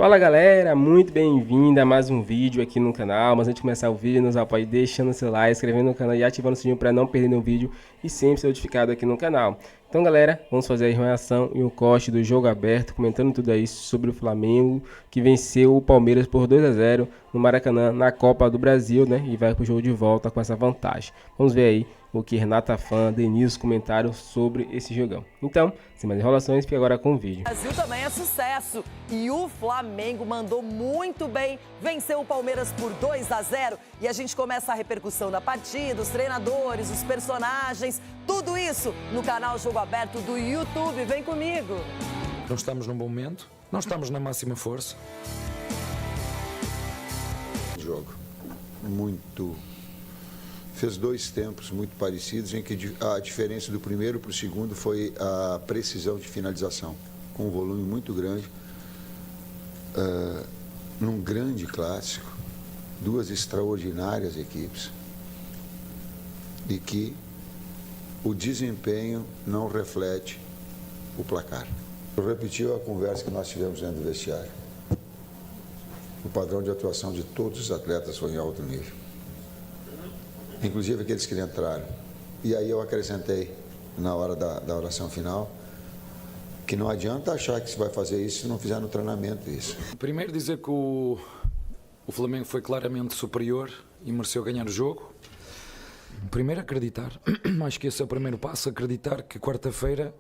Fala galera, muito bem-vindo a mais um vídeo aqui no canal. Mas antes de começar o vídeo, nos apoie deixando seu like, inscrevendo no canal e ativando o sininho para não perder nenhum vídeo e sempre ser notificado aqui no canal. Então galera, vamos fazer a reação e o corte do jogo aberto, comentando tudo aí sobre o Flamengo, que venceu o Palmeiras por 2-0 no Maracanã na Copa do Brasil, né? E vai pro jogo de volta com essa vantagem. Vamos ver aí o que Renata Fã, Denise comentaram sobre esse jogão. Então, sem mais enrolações, fica agora com o vídeo. O Brasil também é sucesso e o Flamengo mandou muito bem, venceu o Palmeiras por 2-0 e a gente começa a repercussão da partida, os treinadores, os personagens, tudo isso no canal Jogo Aberto do YouTube. Vem comigo! Não estamos num bom momento, não estamos na máxima força. Jogo muito... Fez dois tempos muito parecidos, em que a diferença do primeiro para o segundo foi a precisão de finalização, com um volume muito grande, num grande clássico, duas extraordinárias equipes, e que o desempenho não reflete o placar. Eu repeti a conversa que nós tivemos dentro do vestiário. O padrão de atuação de todos os atletas foi em alto nível, inclusive aqueles que entraram. E aí eu acrescentei, na hora da oração final, que não adianta achar que se vai fazer isso se não fizer no treinamento isso. Primeiro dizer que o Flamengo foi claramente superior e mereceu ganhar o jogo. Primeiro acreditar, acho que esse é o primeiro passo, acreditar que quarta-feira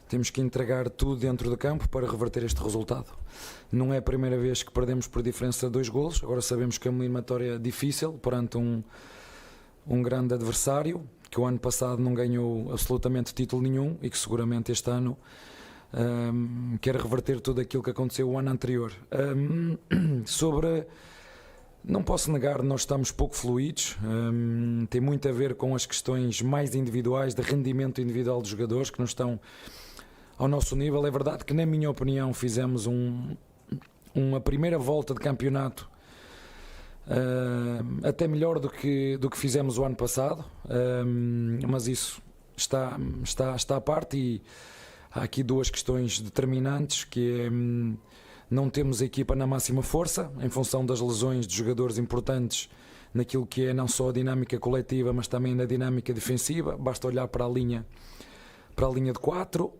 temos que entregar tudo dentro do campo para reverter este resultado. Não é a primeira vez que perdemos por diferença de 2 golos, agora sabemos que é uma eliminatória difícil perante um grande adversário, que o ano passado não ganhou absolutamente título nenhum e que seguramente este ano quer reverter tudo aquilo que aconteceu o ano anterior. Não posso negar, nós estamos pouco fluidos, tem muito a ver com as questões mais individuais, de rendimento individual dos jogadores que não estão ao nosso nível. É verdade que, na minha opinião, fizemos uma primeira volta de campeonato até melhor do que fizemos o ano passado, mas isso está à parte, e há aqui duas questões determinantes, que é, não temos a equipa na máxima força, em função das lesões de jogadores importantes naquilo que é não só a dinâmica coletiva, mas também na dinâmica defensiva. Basta olhar para a linha de 4,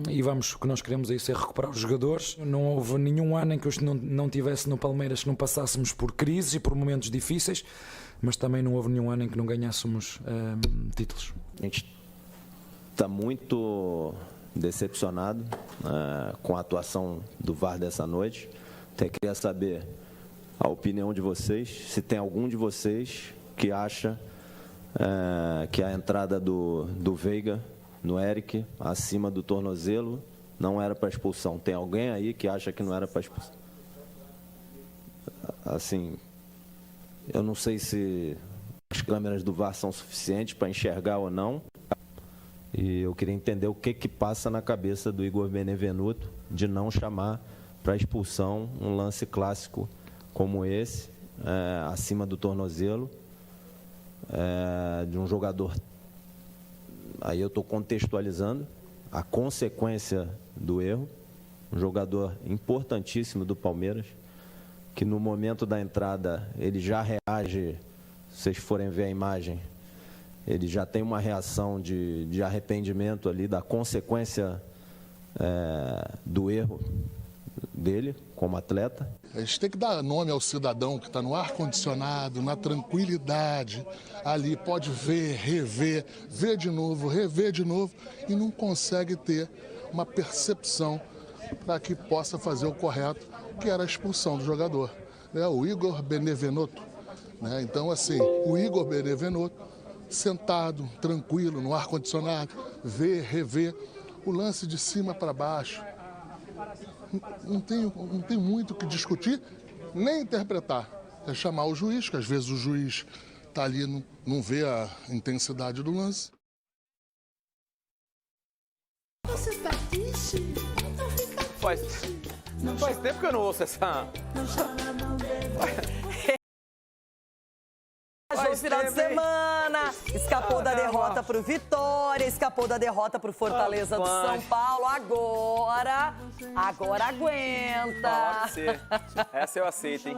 e o que nós queremos é isso, é recuperar os jogadores. Não houve nenhum ano em que eu não tivesse no Palmeiras que não passássemos por crises e por momentos difíceis, mas também não houve nenhum ano em que não ganhássemos títulos. A gente está muito decepcionado com a atuação do VAR dessa noite. Até queria saber a opinião de vocês, se tem algum de vocês que acha que a entrada do Veiga no Eric, acima do tornozelo, não era para expulsão. Tem alguém aí que acha que não era para expulsão? Assim, eu não sei se as câmeras do VAR são suficientes para enxergar ou não. E eu queria entender o que passa na cabeça do Igor Benevenuto de não chamar para expulsão um lance clássico como esse, acima do tornozelo, de um jogador. Aí eu estou contextualizando a consequência do erro. Um jogador importantíssimo do Palmeiras, que no momento da entrada ele já reage, se vocês forem ver a imagem, ele já tem uma reação de arrependimento ali da consequência do erro dele como atleta. A gente tem que dar nome ao cidadão que está no ar-condicionado, na tranquilidade, ali pode ver, rever, ver de novo, rever de novo, e não consegue ter uma percepção para que possa fazer o correto, que era a expulsão do jogador, né? O Igor Benevenuto, né? Então, assim, o Igor Benevenuto, sentado, tranquilo, no ar-condicionado, ver, rever, o lance de cima para baixo. Não tem muito o que discutir, nem interpretar. É chamar o juiz, que às vezes o juiz está ali, não vê a intensidade do lance. Você tá triste? Não fica triste. Faz tempo que eu não ouço essa... Não chora, não bebe. esse final de semana. Escapou da derrota pro Vitória, escapou da derrota pro Fortaleza do São Paulo. Agora aguenta. Pode ser. Essa eu aceito, hein?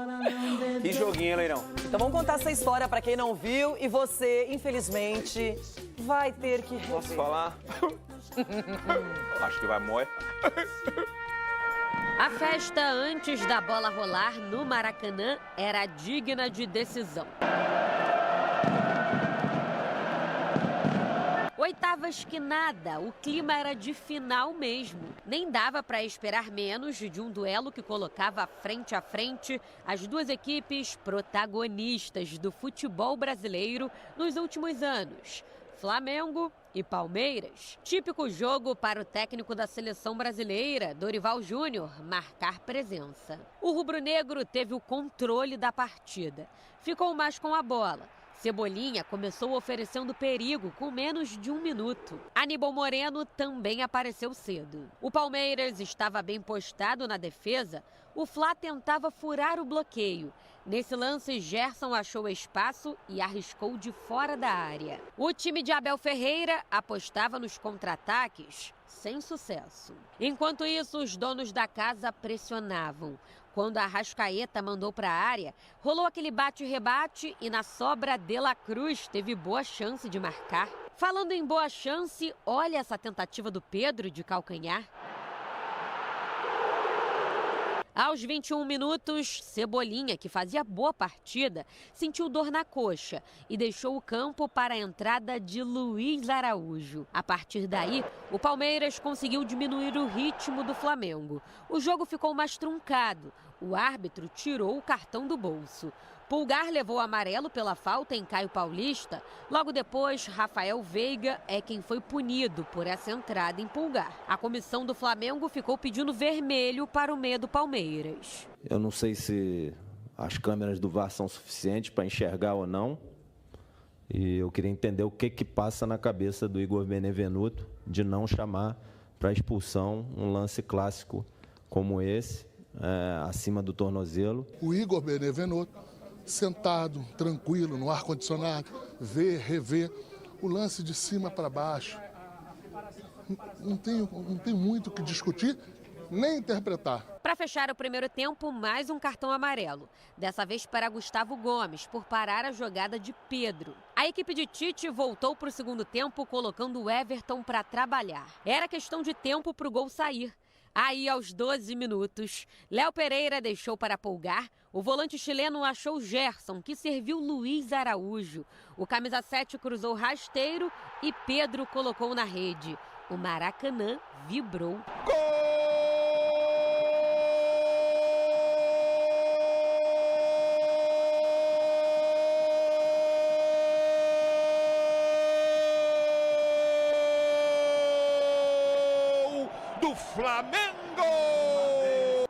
Que joguinho, Leirão. Então vamos contar essa história pra quem não viu e você, infelizmente, vai ter que rever. Posso falar? Acho que vai morrer. A festa antes da bola rolar no Maracanã era digna de decisão. Oitavas que nada, o clima era de final mesmo. Nem dava para esperar menos de um duelo que colocava frente a frente as duas equipes protagonistas do futebol brasileiro nos últimos anos. Flamengo e Palmeiras. Típico jogo para o técnico da seleção brasileira, Dorival Júnior, marcar presença. O rubro-negro teve o controle da partida. Ficou mais com a bola. Cebolinha começou oferecendo perigo com menos de 1 minuto. Aníbal Moreno também apareceu cedo. O Palmeiras estava bem postado na defesa. O Fla tentava furar o bloqueio. Nesse lance, Gerson achou espaço e arriscou de fora da área. O time de Abel Ferreira apostava nos contra-ataques, sem sucesso. Enquanto isso, os donos da casa pressionavam. Quando a Arrascaeta mandou para a área, rolou aquele bate-rebate e na sobra De La Cruz teve boa chance de marcar. Falando em boa chance, olha essa tentativa do Pedro de calcanhar. Aos 21 minutos, Cebolinha, que fazia boa partida, sentiu dor na coxa e deixou o campo para a entrada de Luiz Araújo. A partir daí, o Palmeiras conseguiu diminuir o ritmo do Flamengo. O jogo ficou mais truncado. O árbitro tirou o cartão do bolso. Pulgar levou amarelo pela falta em Caio Paulista. Logo depois, Rafael Veiga é quem foi punido por essa entrada em Pulgar. A comissão do Flamengo ficou pedindo vermelho para o meia do Palmeiras. Eu não sei se as câmeras do VAR são suficientes para enxergar ou não. E eu queria entender o que passa na cabeça do Igor Benevenuto de não chamar para expulsão um lance clássico como esse, acima do tornozelo. O Igor Benevenuto, sentado, tranquilo, no ar-condicionado, rever o lance de cima para baixo. Não tem muito o que discutir, nem interpretar. Para fechar o primeiro tempo, mais um cartão amarelo. Dessa vez para Gustavo Gomes, por parar a jogada de Pedro. A equipe de Tite voltou para o segundo tempo, colocando o Everton para trabalhar. Era questão de tempo para o gol sair. Aí, aos 12 minutos, Léo Pereira deixou para Pulgar. O volante chileno achou Gerson, que serviu Luiz Araújo. O camisa 7 cruzou rasteiro e Pedro colocou na rede. O Maracanã vibrou. Do Flamengo!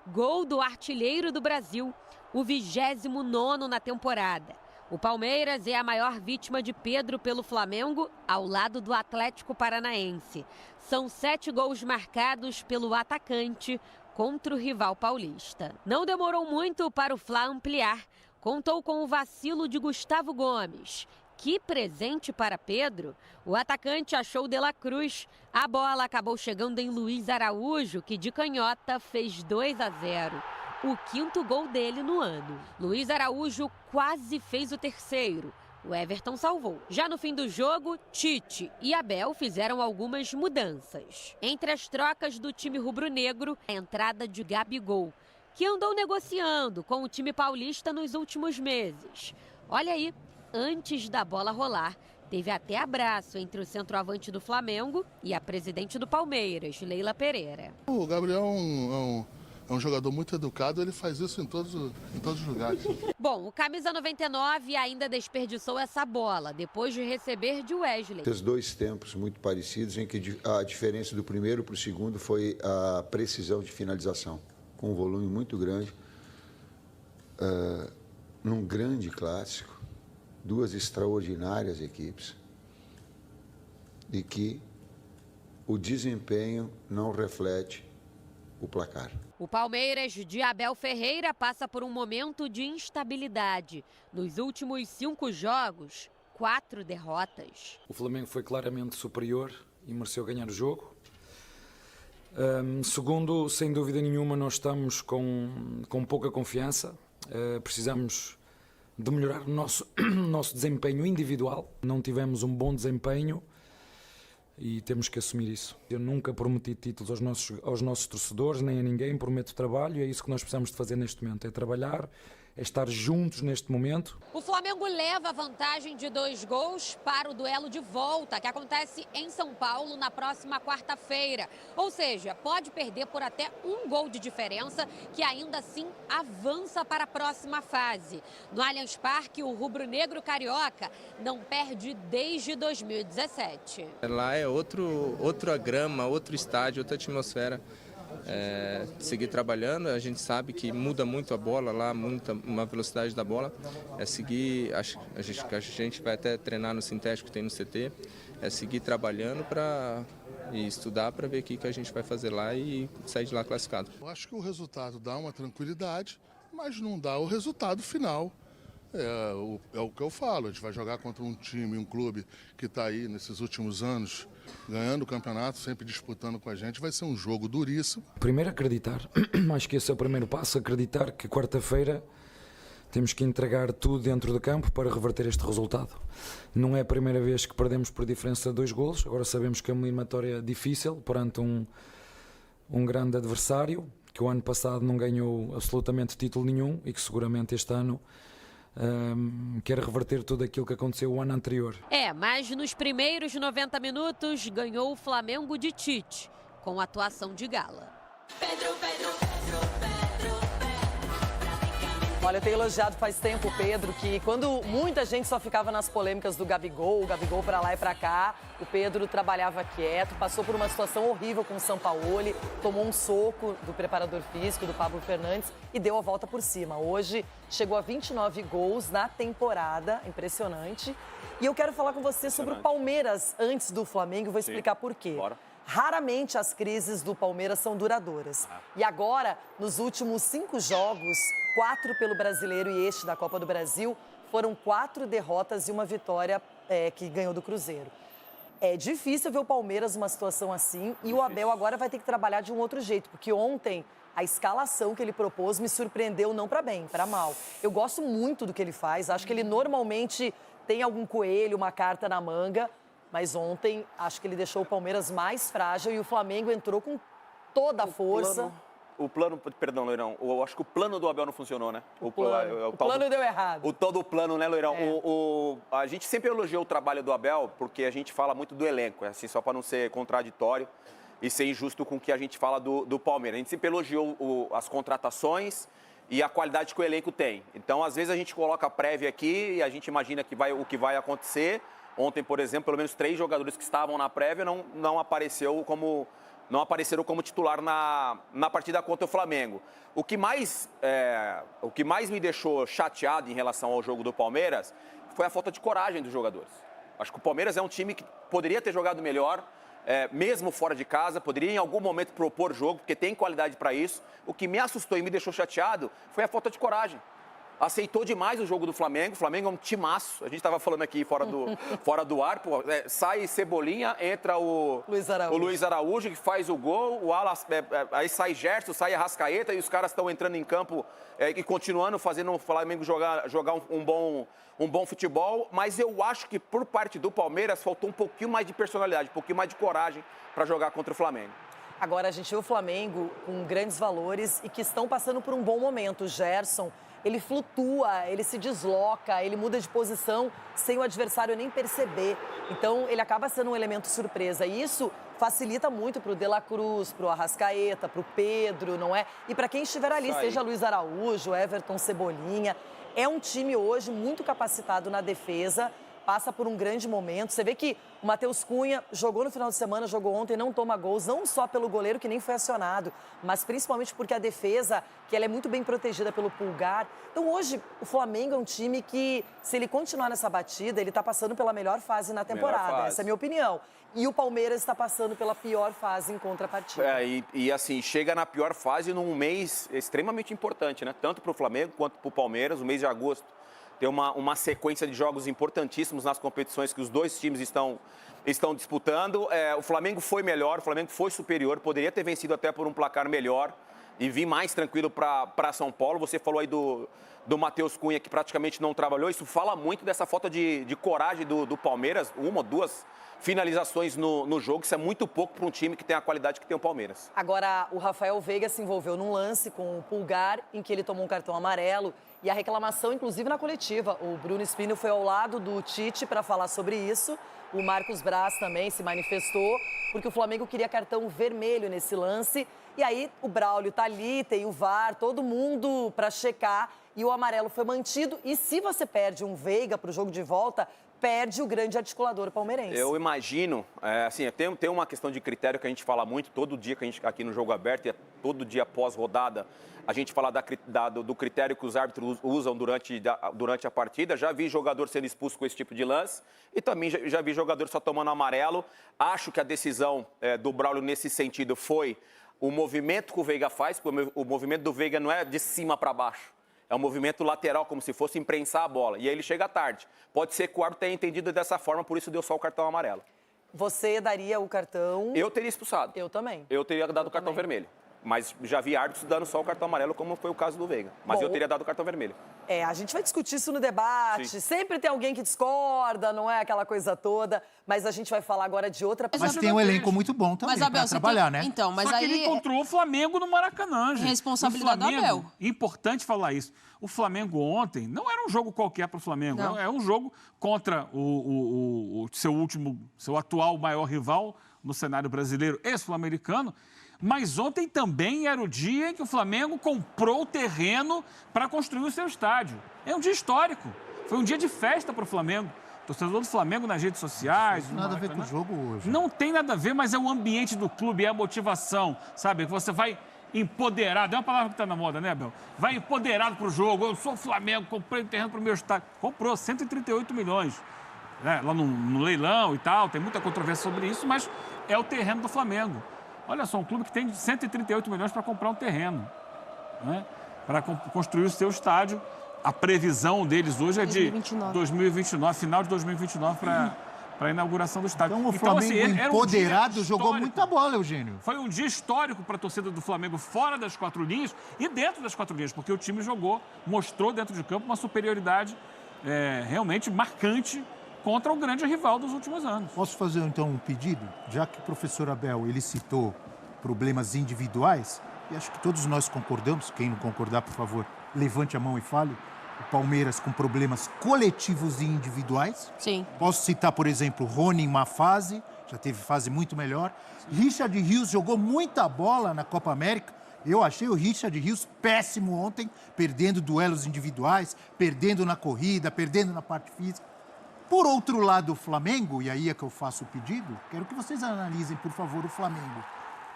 Gol do artilheiro do Brasil, o 29º na temporada. O Palmeiras é a maior vítima de Pedro pelo Flamengo, ao lado do Atlético Paranaense. São 7 gols marcados pelo atacante contra o rival paulista. Não demorou muito para o Fla ampliar. Contou com o vacilo de Gustavo Gomes. Que presente para Pedro! O atacante achou De La Cruz. A bola acabou chegando em Luiz Araújo, que de canhota fez 2-0. O 5º gol dele no ano. Luiz Araújo quase fez o 3º. O Everton salvou. Já no fim do jogo, Tite e Abel fizeram algumas mudanças. Entre as trocas do time rubro-negro, a entrada de Gabigol, que andou negociando com o time paulista nos últimos meses. Olha aí. Antes da bola rolar, teve até abraço entre o centroavante do Flamengo e a presidente do Palmeiras, Leila Pereira. O Gabriel é um jogador muito educado, ele faz isso em todos os lugares. Bom, o camisa 99 ainda desperdiçou essa bola, depois de receber de Wesley. Fez 2 tempos muito parecidos, em que a diferença do primeiro para o segundo foi a precisão de finalização, com um volume muito grande, num grande clássico. 2 extraordinárias equipes e que o desempenho não reflete o placar. O Palmeiras de Abel Ferreira passa por um momento de instabilidade. Nos últimos 5 jogos, 4 derrotas. O Flamengo foi claramente superior e mereceu ganhar o jogo. Segundo, sem dúvida nenhuma, nós estamos com pouca confiança. Precisamos de melhorar o nosso desempenho individual. Não tivemos um bom desempenho e temos que assumir isso. Eu nunca prometi títulos aos nossos torcedores, nem a ninguém, prometo trabalho e é isso que nós precisamos de fazer neste momento, é trabalhar, é estar juntos neste momento. O Flamengo leva a vantagem de 2 gols para o duelo de volta, que acontece em São Paulo na próxima quarta-feira. Ou seja, pode perder por até 1 gol de diferença, que ainda assim avança para a próxima fase. No Allianz Parque, o rubro-negro carioca não perde desde 2017. Lá é outra grama, outro estádio, outra atmosfera. Seguir trabalhando, a gente sabe que muda muito a bola lá, uma velocidade da bola, seguir, a gente vai até treinar no sintético que tem no CT, seguir trabalhando e estudar para ver o que a gente vai fazer lá e sair de lá classificado. Eu acho que o resultado dá uma tranquilidade, mas não dá o resultado final. É o que eu falo, a gente vai jogar contra um time, um clube que está aí nesses últimos anos ganhando o campeonato, sempre disputando com a gente, vai ser um jogo duríssimo. Primeiro acreditar, acho que esse é o primeiro passo, acreditar que quarta-feira temos que entregar tudo dentro do campo para reverter este resultado. Não é a primeira vez que perdemos por diferença de 2 golos, agora sabemos que é uma eliminatória difícil perante um grande adversário, que o ano passado não ganhou absolutamente título nenhum e que seguramente este ano quer reverter tudo aquilo que aconteceu o ano anterior. Mas nos primeiros 90 minutos ganhou o Flamengo de Tite, com atuação de gala. Olha, eu tenho elogiado faz tempo o Pedro, que quando muita gente só ficava nas polêmicas do Gabigol, o Gabigol pra lá e pra cá, o Pedro trabalhava quieto, passou por uma situação horrível com o Sampaoli, tomou um soco do preparador físico, do Pablo Fernandes, e deu a volta por cima. Hoje chegou a 29 gols na temporada, impressionante. E eu quero falar com você sobre o Palmeiras antes do Flamengo, vou explicar por quê. Bora. Raramente as crises do Palmeiras são duradouras. E agora, nos últimos 5 jogos, 4 pelo Brasileiro e este da Copa do Brasil, foram 4 derrotas e uma vitória que ganhou do Cruzeiro. É difícil ver o Palmeiras numa situação assim e o Abel agora vai ter que trabalhar de um outro jeito, porque ontem a escalação que ele propôs me surpreendeu não para bem, para mal. Eu gosto muito do que ele faz, acho que ele normalmente tem algum coelho, uma carta na manga, mas ontem acho que ele deixou o Palmeiras mais frágil e o Flamengo entrou com toda a força. O plano, perdão, Loirão, eu acho que o plano do Abel não funcionou, né? O plano deu errado. O todo plano, né, Loirão? A gente sempre elogiou o trabalho do Abel, porque a gente fala muito do elenco, assim, só para não ser contraditório e ser injusto com o que a gente fala do Palmeiras. A gente sempre elogiou as contratações e a qualidade que o elenco tem. Então, às vezes, a gente coloca a prévia aqui e a gente imagina o que vai acontecer. Ontem, por exemplo, pelo menos 3 jogadores que estavam na prévia não apareceram como titular na partida contra o Flamengo. O que mais me deixou chateado em relação ao jogo do Palmeiras foi a falta de coragem dos jogadores. Acho que o Palmeiras é um time que poderia ter jogado melhor, mesmo fora de casa, poderia em algum momento propor jogo, porque tem qualidade para isso. O que me assustou e me deixou chateado foi a falta de coragem. Aceitou demais o jogo do Flamengo. O Flamengo é um timaço. A gente estava falando aqui fora do ar. Pô, sai Cebolinha, entra o Luiz Araújo, que faz o gol. Aí sai Gerson, sai Arrascaeta e os caras estão entrando em campo e continuando fazendo o Flamengo jogar um bom futebol. Mas eu acho que por parte do Palmeiras faltou um pouquinho mais de personalidade, um pouquinho mais de coragem para jogar contra o Flamengo. Agora a gente vê o Flamengo com grandes valores e que estão passando por um bom momento. O Gerson, ele flutua, ele se desloca, ele muda de posição sem o adversário nem perceber. Então, ele acaba sendo um elemento surpresa. E isso facilita muito para o De La Cruz, para o Arrascaeta, para o Pedro, não é? E para quem estiver ali, seja Luiz Araújo, Everton, Cebolinha. É um time hoje muito capacitado na defesa passa por um grande momento. Você vê que o Matheus Cunha jogou no final de semana, jogou ontem, não toma gols, não só pelo goleiro que nem foi acionado, mas principalmente porque a defesa, que ela é muito bem protegida pelo Pulgar. Então hoje o Flamengo é um time que, se ele continuar nessa batida, ele está passando pela melhor fase na temporada. Essa é a minha opinião. E o Palmeiras está passando pela pior fase em contrapartida. E assim, chega na pior fase num mês extremamente importante, né? Tanto para o Flamengo quanto para o Palmeiras, o mês de agosto. Tem uma sequência de jogos importantíssimos nas competições que os dois times estão disputando. O Flamengo foi melhor, o Flamengo foi superior, poderia ter vencido até por um placar melhor e vir mais tranquilo para São Paulo. Você falou aí do Matheus Cunha, que praticamente não trabalhou. Isso fala muito dessa falta de coragem do Palmeiras, uma ou duas finalizações no jogo. Isso é muito pouco para um time que tem a qualidade que tem o Palmeiras. Agora, o Rafael Veiga se envolveu num lance com o Pulgar, em que ele tomou um cartão amarelo. E a reclamação, inclusive, na coletiva. O Bruno Spino foi ao lado do Tite para falar sobre isso. O Marcos Braz também se manifestou, porque o Flamengo queria cartão vermelho nesse lance. E aí o Braulio tá ali, tem o VAR, todo mundo para checar. E o amarelo foi mantido. E se você perde um Veiga para o jogo de volta, perde o grande articulador palmeirense. Eu imagino, tem uma questão de critério que a gente fala muito, todo dia que a gente aqui no Jogo Aberto, e todo dia pós-rodada, a gente fala do critério que os árbitros usam durante a partida. Já vi jogador sendo expulso com esse tipo de lance e também já vi jogador só tomando amarelo. Acho que a decisão do Braulio nesse sentido foi o movimento que o Veiga faz, porque o movimento do Veiga não é de cima para baixo. É um movimento lateral, como se fosse imprensar a bola. E aí ele chega tarde. Pode ser que o árbitro tenha entendido dessa forma, por isso deu só o cartão amarelo. Você daria o cartão? Eu teria expulsado. Eu também. Eu teria dado o cartão vermelho. Mas já vi árbitros dando só o cartão amarelo, como foi o caso do Veiga. Mas eu teria dado o cartão vermelho. A gente vai discutir isso no debate. Sim. Sempre tem alguém que discorda, não é aquela coisa toda. Mas a gente vai falar agora de outra... Mas tem um elenco muito bom também para trabalhar, né? Então, mas Só aí... que ele encontrou o Flamengo no Maracanã, gente. Responsabilidade do Abel. Importante falar isso. O Flamengo ontem não era um jogo qualquer para o Flamengo. Não. É um jogo contra o seu atual maior rival no cenário brasileiro e sul-americano. Mas ontem também era o dia em que o Flamengo comprou o terreno para construir o seu estádio. É um dia histórico. Foi um dia de festa para o Flamengo. O torcedor do Flamengo nas redes sociais... Não tem nada a ver com o jogo hoje. Não tem nada a ver, mas é o ambiente do clube, é a motivação, sabe? Que você vai empoderado. É uma palavra que está na moda, né, Bel? Vai empoderado para o jogo. Eu sou o Flamengo, comprei o terreno para o meu estádio. Comprou 138 milhões. Lá no leilão e tal. Tem muita controvérsia sobre isso, mas é o terreno do Flamengo. Olha só, um clube que tem 138 milhões para comprar um terreno, né? Para construir o seu estádio. A previsão deles hoje é de 2029, final de 2029, para a inauguração do estádio. Então o Flamengo empoderado jogou muita bola, Eugênio. Foi um dia histórico para a torcida do Flamengo fora das quatro linhas e dentro das quatro linhas, porque o time mostrou dentro de campo uma superioridade realmente marcante contra o grande rival dos últimos anos. Posso fazer, então, um pedido? Já que o professor Abel, ele citou problemas individuais, e acho que todos nós concordamos, quem não concordar, por favor, levante a mão e fale, o Palmeiras com problemas coletivos e individuais. Sim. Posso citar, por exemplo, Rony em má fase, já teve fase muito melhor. Richard Rios jogou muita bola na Copa América. Eu achei o Richard Rios péssimo ontem, perdendo duelos individuais, perdendo na corrida, perdendo na parte física. Por outro lado, o Flamengo, e aí é que eu faço o pedido, quero que vocês analisem, por favor, o Flamengo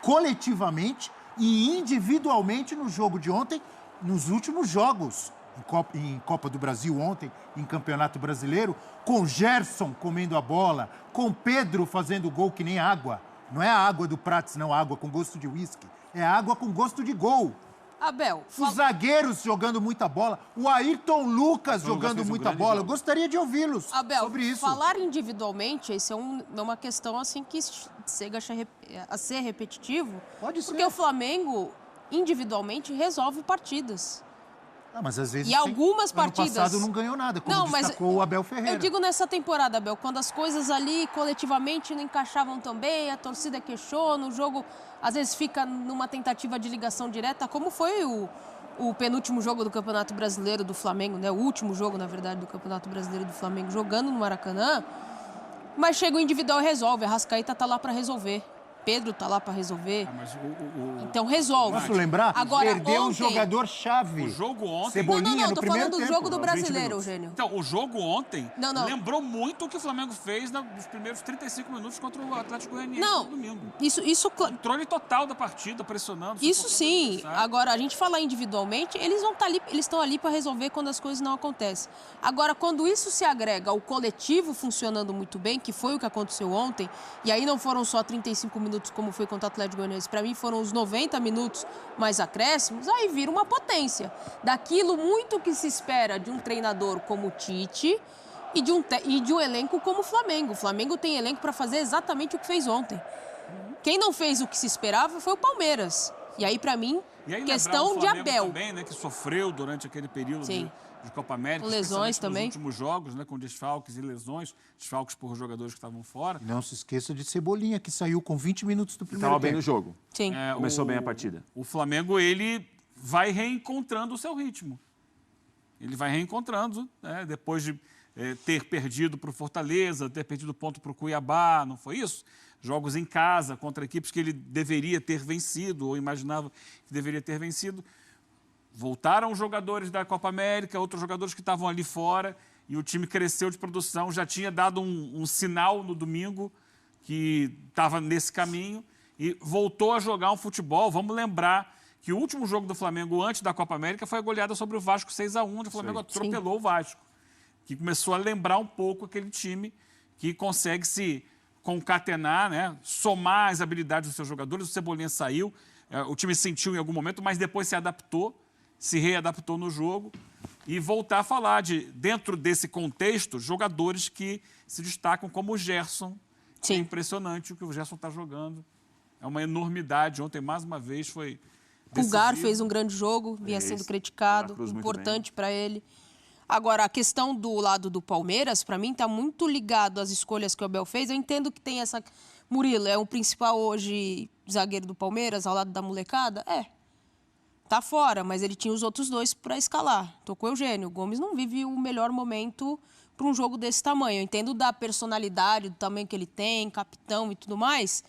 coletivamente e individualmente no jogo de ontem, nos últimos jogos, em Copa do Brasil ontem, em Campeonato Brasileiro, com Gerson comendo a bola, com Pedro fazendo gol que nem água. Não é a água do Prats, não, água com gosto de uísque. É água com gosto de gol. Abel. Os zagueiros jogando muita bola. O Ayrton Lucas jogando muita bola. Eu gostaria de ouvi-los sobre isso. Falar individualmente, isso é uma questão assim que chega a ser repetitivo. Pode ser. Porque o Flamengo, individualmente, resolve partidas. Mas às vezes, e algumas partidas... ano passado não ganhou nada, como destacou o Abel Ferreira. Eu digo nessa temporada, Abel, quando as coisas ali coletivamente não encaixavam tão bem, a torcida questiona, o jogo às vezes fica numa tentativa de ligação direta, como foi o penúltimo jogo do Campeonato Brasileiro do Flamengo, né? O último jogo, na verdade, do Campeonato Brasileiro do Flamengo, jogando no Maracanã, mas chega o individual e resolve, a Arrascaeta tá lá para resolver. Pedro tá lá para resolver. Então resolve. Posso lembrar? Agora, perdeu um ontem... jogador-chave. O jogo ontem... Cebolinha no tô primeiro falando do tempo. jogo do Brasileiro, Eugênio. Então, o jogo ontem Não. lembrou muito o que o Flamengo fez nos primeiros 35 minutos contra o Atlético Goianiense no domingo. Isso... Controle total da partida, pressionando. Isso sim. Agora, a gente falar individualmente, eles estão ali para resolver quando as coisas não acontecem. Agora, quando isso se agrega ao coletivo funcionando muito bem, que foi o que aconteceu ontem, e aí não foram só 35 minutos como foi contra o Atlético Goianiense, para mim foram os 90 minutos mais acréscimos, aí vira uma potência. Daquilo muito que se espera de um treinador como o Tite e de um elenco como o Flamengo. O Flamengo tem elenco para fazer exatamente o que fez ontem. Quem não fez o que se esperava foi o Palmeiras. E aí, para mim, questão de Abel. Também, né, que sofreu durante aquele período de Copa América. Com lesões também. Nos últimos jogos, né, com desfalques e lesões, desfalques por jogadores que estavam fora. Não se esqueça de Cebolinha, que saiu com 20 minutos do primeiro tempo. Estava tempo. bem no jogo. Sim. Começou bem a partida. O Flamengo, ele vai reencontrando o seu ritmo. Ele vai reencontrando, né, depois de ter perdido para o Fortaleza, ter perdido ponto para o Cuiabá, não foi isso? Jogos em casa contra equipes que ele deveria ter vencido ou imaginava que deveria ter vencido. Voltaram jogadores da Copa América, outros jogadores que estavam ali fora e o time cresceu de produção. Já tinha dado um sinal no domingo que estava nesse caminho e voltou a jogar um futebol. Vamos lembrar que o último jogo do Flamengo antes da Copa América foi a goleada sobre o Vasco 6-1, onde o Flamengo atropelou o Vasco, que começou a lembrar um pouco aquele time que consegue se concatenar, né, somar as habilidades dos seus jogadores. O Cebolinha saiu, o time sentiu em algum momento, mas depois se adaptou, se readaptou no jogo e voltar a falar de, dentro desse contexto, jogadores que se destacam como o Gerson. É impressionante o que o Gerson está jogando. É uma enormidade. Ontem, mais uma vez, foi Pulgar fez um grande jogo, vinha sendo criticado, importante para ele. Agora, a questão do lado do Palmeiras, para mim, está muito ligado às escolhas que o Abel fez. Eu entendo que tem essa... Murilo é o principal hoje zagueiro do Palmeiras, ao lado da molecada? Tá fora, mas ele tinha os outros dois para escalar. Tô com o Eugênio. O Gomes não vive o melhor momento para um jogo desse tamanho. Eu entendo da personalidade, do tamanho que ele tem, capitão e tudo mais...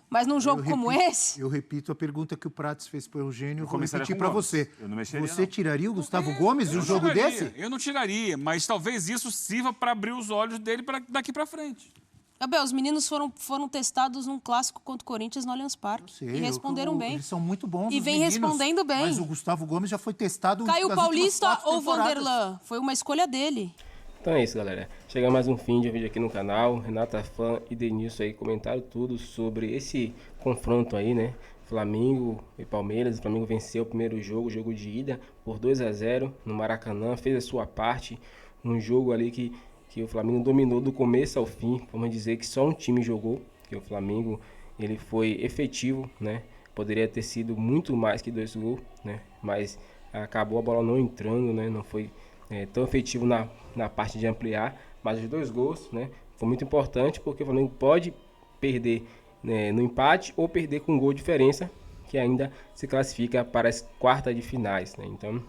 Mas num jogo como esse... Eu repito a pergunta que o Prates fez para o Eugênio, eu vou começaria repetir com para Gomes. você. Eu não mexeria, Você não. tiraria o Gustavo Gomes de um jogo desse? Eu não tiraria, mas talvez isso sirva para abrir os olhos dele daqui para frente. Abel, os meninos foram testados num clássico contra o Corinthians no Allianz Parque. E responderam bem. Eles são muito bons, e vem respondendo bem. Mas o Gustavo Gomes já foi testado... Caio Paulista ou Vanderlan? Foi uma escolha dele. Então é isso, galera. Chega mais um fim de vídeo aqui no canal. Renata Fã e Denilson aí comentaram tudo sobre esse confronto aí, né? Flamengo e Palmeiras. O Flamengo venceu o primeiro jogo, jogo de ida, por 2-0 no Maracanã. Fez a sua parte. Um jogo ali que o Flamengo dominou do começo ao fim. Vamos dizer que só um time jogou. Que o Flamengo ele foi efetivo, né? Poderia ter sido muito mais que 2 gols, né? Mas acabou a bola não entrando, né? Não foi... tão efetivo na parte de ampliar, mas os 2 gols, né, foi muito importante porque o Flamengo pode perder, né, no empate ou perder com um gol de diferença, que ainda se classifica para as quartas de finais, né? Então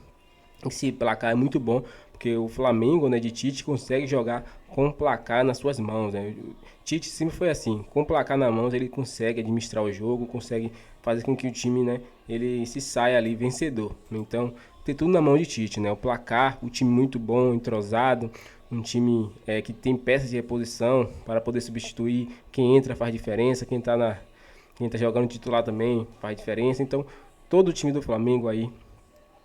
esse placar é muito bom porque o Flamengo, né, de Tite consegue jogar com o placar nas suas mãos, né? O Tite sempre foi assim, com o placar nas mãos ele consegue administrar o jogo, consegue fazer com que o time, né, ele se saia ali vencedor. Então tem tudo na mão de Tite, né? O placar, o time muito bom, entrosado, um time que tem peças de reposição para poder substituir quem entra faz diferença, quem tá jogando titular também faz diferença. Então todo o time do Flamengo aí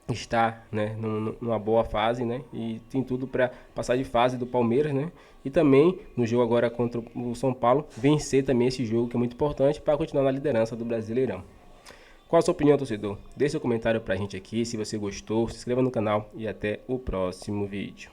está, né, numa boa fase, né? E tem tudo para passar de fase do Palmeiras, né? E também no jogo agora contra o São Paulo vencer também esse jogo que é muito importante para continuar na liderança do Brasileirão. Qual a sua opinião, torcedor? Deixe seu comentário pra gente aqui, se você gostou, se inscreva no canal e até o próximo vídeo.